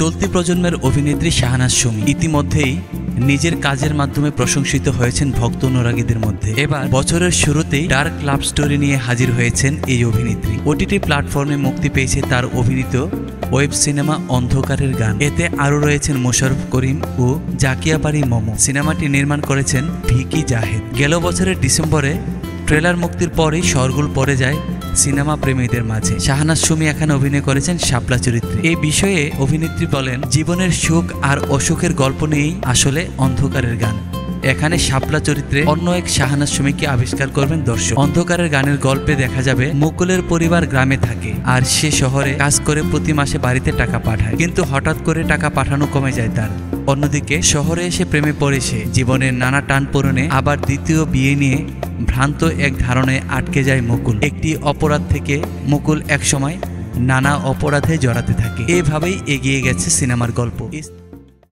চলতি প্রজন্মের অভিনেত্রী শাহনাজ সুমি ইতিমধ্যেই নিজের কাজের মাধ্যমে প্রশংসিত হয়েছেন ভক্ত অনুরাগীদের মধ্যে। এবার বছরের শুরুতেই ডার্ক লাভ স্টোরি নিয়ে হাজির হয়েছেন এই অভিনেত্রী। ওটিটি প্ল্যাটফর্মে মুক্তি পেয়েছে তার অভিনীত ওয়েব সিনেমা অন্ধকারের গান। এতে আরও রয়েছেন মোশাররফ করিম ও জাকিয়া বারি মমো। সিনেমাটি নির্মাণ করেছেন ভিকি জাহেদ। গেল বছরের ডিসেম্বরে ট্রেলার মুক্তির পরেই শোরগোল পড়ে যায় সিনেমা প্রেমীদের মাঝে। শাহনাজ সুমি এখানে অভিনয় করেছেন শাপলা চরিত্রে। এই বিষয়ে অভিনেত্রী বলেন, জীবনের সুখ আর অসুখের গল্প নিয়েই আসলে অন্ধকারের গান। এখানে শাপলা চরিত্রে অন্য এক শাহনাজ সুমিকে আবিষ্কার করবেন দর্শক। অন্ধকারের গানের গল্পে দেখা যাবে মুকুলের পরিবার গ্রামে থাকে আর সে শহরে কাজ করে প্রতি মাসে বাড়িতে টাকা পাঠায়, কিন্তু হঠাৎ করে টাকা পাঠানো কমে যায় তার। অন্যদিকে শহরে এসে প্রেমে পড়ে সে। জীবনের নানা টান পূরণে আবার দ্বিতীয় বিয়ে নিয়ে ভ্রান্ত এক ধারণায় আটকে যায় মুকুল। একটি অপরাধ থেকে মুকুল একসময় নানা অপরাধে জড়াতে থাকে। এভাবেই এগিয়ে গেছে সিনেমার গল্প।